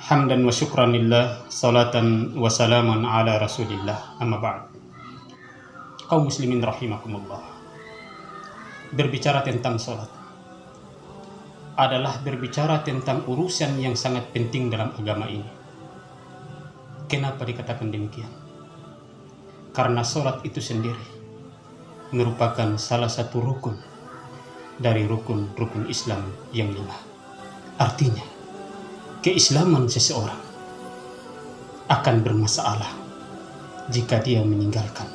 Hamdan wa syukran lillah, salatan wa salaman ala rasulillah, amma ba'd. Kaum muslimin rahimakumullah. Berbicara tentang salat adalah berbicara tentang urusan yang sangat penting dalam agama ini. Kenapa dikatakan demikian? Karena salat itu sendiri merupakan salah satu rukun dari rukun-rukun Islam yang 5. Artinya, keislaman seseorang akan bermasalah jika dia meninggalkan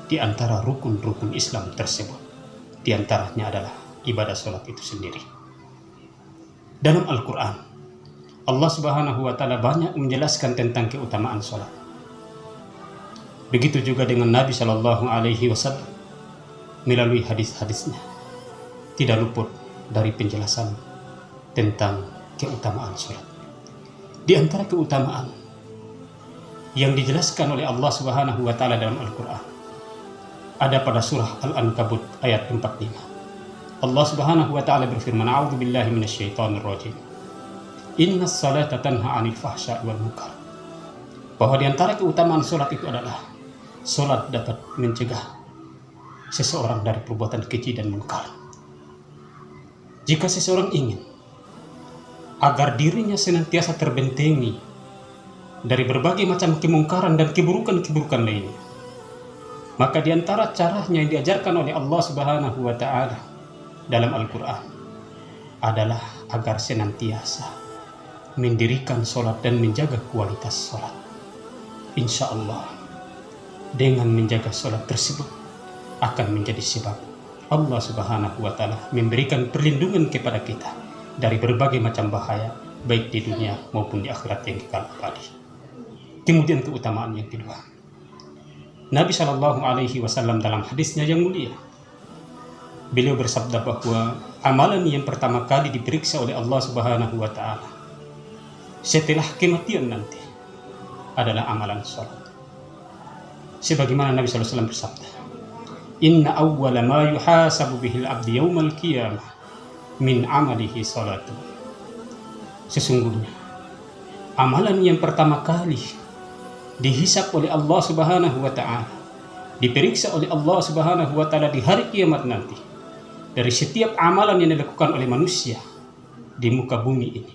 di antara rukun-rukun Islam tersebut. Di antaranya adalah ibadah salat itu sendiri. Dalam Al-Quran, Allah Subhanahu wa Ta'ala banyak menjelaskan tentang keutamaan salat. Begitu juga dengan Nabi Shallallahu Alaihi Wasallam melalui hadis-hadisnya tidak luput dari penjelasan tentang keutamaan salat. Di antara keutamaan yang dijelaskan oleh Allah Subhanahu wa Ta'ala dalam Al-Quran ada pada surah Al-Ankabut ayat 45. Allah Subhanahu wa Ta'ala berfirman, "A'udzu billahi minasyaitonir rajim. Innas salata tanha 'anil fahsya'i wal munkar." Bahwa di antara keutamaan salat itu adalah salat dapat mencegah seseorang dari perbuatan keji dan munkar. Jika seseorang ingin agar dirinya senantiasa terbentengi dari berbagai macam kemungkaran dan keburukan-keburukan lainnya, maka di antara caranya yang diajarkan oleh Allah Subhanahu wa Ta'ala dalam Al-Quran adalah agar senantiasa mendirikan sholat dan menjaga kualitas sholat. Insya Allah, dengan menjaga sholat tersebut akan menjadi sebab Allah Subhanahu wa Ta'ala memberikan perlindungan kepada kita dari berbagai macam bahaya, baik di dunia maupun di akhirat yang kekal abadi. Kemudian keutamaan yang kedua, Nabi Shallallahu Alaihi Wasallam dalam hadisnya yang mulia, beliau bersabda bahwa amalan yang pertama kali diperiksa oleh Allah Subhanahu wa Ta'ala setelah kematian nanti adalah amalan salat. Sebagaimana Nabi Sallallahu Alaihi Wasallam bersabda, "Inna awwala ma yuhasabu bihil abdi yaumal qiyamah min amalihi salatu." Sesungguhnya amalan yang pertama kali dihisab oleh Allah Subhanahu wa Ta'ala, diperiksa oleh Allah Subhanahu wa Ta'ala di hari kiamat nanti, dari setiap amalan yang dilakukan oleh manusia di muka bumi ini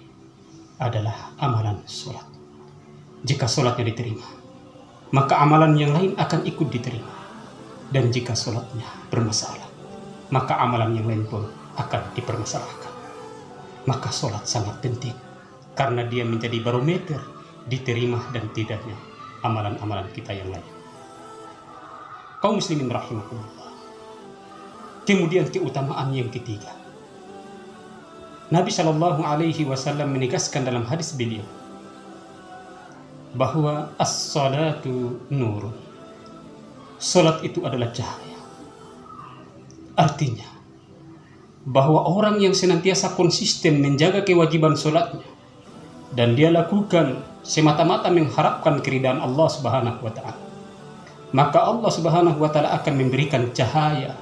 adalah amalan salat. Jika salatnya diterima, maka amalan yang lain akan ikut diterima. Dan jika salatnya bermasalah, maka amalan yang lain pun akan dipermasalahkan. Maka salat sangat penting karena dia menjadi barometer diterima dan tidaknya amalan-amalan kita yang lain. Kaum muslimin rahimakumullah. Kemudian keutamaan yang ketiga, Nabi Shallallahu Alaihi Wasallam menegaskan dalam hadis beliau bahwa as-salatu nurun. Salat itu adalah cahaya. Artinya bahwa orang yang senantiasa konsisten menjaga kewajiban salatnya dan dia lakukan semata-mata mengharapkan keridhaan Allah Subhanahu wa Ta'ala, maka Allah Subhanahu wa Ta'ala akan memberikan cahaya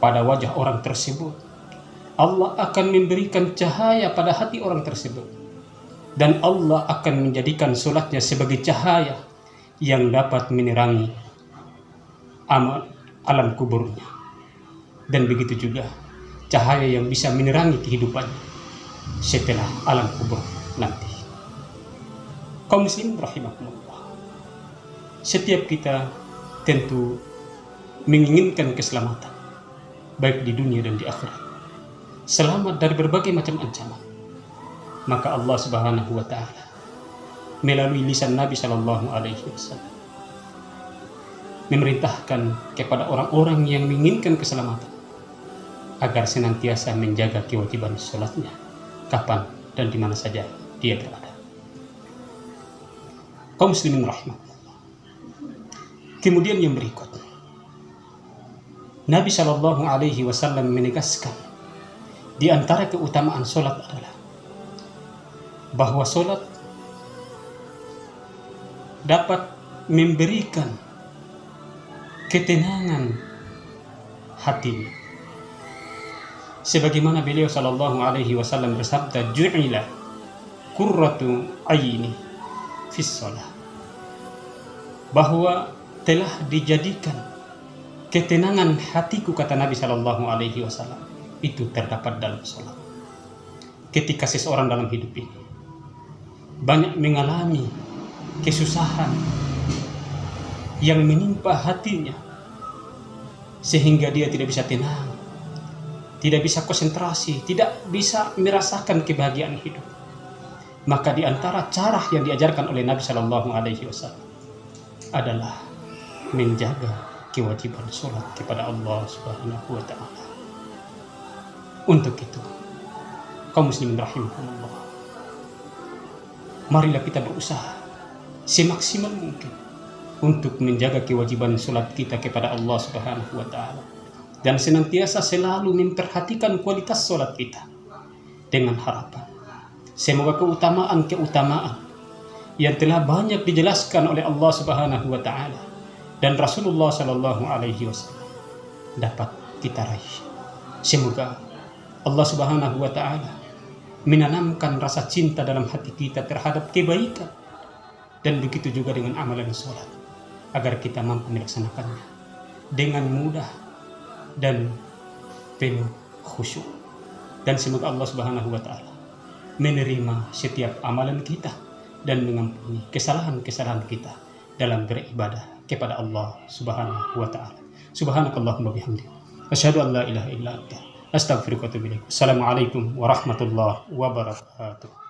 pada wajah orang tersebut. Allah akan memberikan cahaya pada hati orang tersebut, dan Allah akan menjadikan salatnya sebagai cahaya yang dapat menerangi alam kuburnya, dan begitu juga cahaya yang bisa menerangi kehidupannya setelah alam kubur nanti. Kaum muslimin rahimakumullah, setiap kita tentu menginginkan keselamatan baik di dunia dan di akhirat, selamat dari berbagai macam ancaman. Maka Allah Subhanahu wa Ta'ala melalui lisan Nabi Shallallahu Alaihi Wasallam memerintahkan kepada orang-orang yang menginginkan keselamatan agar senantiasa menjaga kewajiban salatnya kapan dan di mana saja dia berada. Kaum muslimin rahimahullah. Kemudian yang berikut, Nabi Shallallahu Alaihi Wasallam menegaskan di antara keutamaan salat adalah bahwa salat dapat memberikan ketenangan hati. Sebagaimana beliau sallallahu alaihi wasallam bersabda, "Ju'ila qurratu aini fis shalah, bahwa telah dijadikan ketenangan hatiku, kata Nabi Shallallahu Alaihi Wasallam, itu terdapat dalam sholat. Ketika seseorang dalam hidup ini banyak mengalami kesusahan yang menimpa hatinya, sehingga dia tidak bisa tenang, tidak bisa konsentrasi, tidak bisa merasakan kebahagiaan hidup, maka di antara cara yang diajarkan oleh Nabi Shallallahu Alaihi Wasallam adalah menjaga kewajiban sholat kepada Allah Subhanahu wa Ta'ala. Untuk itu, kaum muslimin rahimakumullah, marilah kita berusaha semaksimal mungkin untuk menjaga kewajiban sholat kita kepada Allah Subhanahu wa Ta'ala, dan senantiasa selalu memperhatikan kualitas sholat kita, dengan harapan semoga keutamaan yang telah banyak dijelaskan oleh Allah Subhanahu wa Ta'ala dan Rasulullah Shallallahu Alaihi Wasallam dapat kita raih. Semoga Allah Subhanahu wa Ta'ala menanamkan rasa cinta dalam hati kita terhadap kebaikan, dan begitu juga dengan amalan sholat, agar kita mampu melaksanakannya dengan mudah dan penuh khusyuk. Dan semoga Allah Subhanahu wa Ta'ala menerima setiap amalan kita dan mengampuni kesalahan-kesalahan kita dalam beribadah kepada Allah Subhanahu wa Ta'ala. Subhanakallahumma bihamdik, asyhadu an la ilaha illa anta, astaghfiruka wa atubu ilaik. Assalamualaikum warahmatullahi wabarakatuh.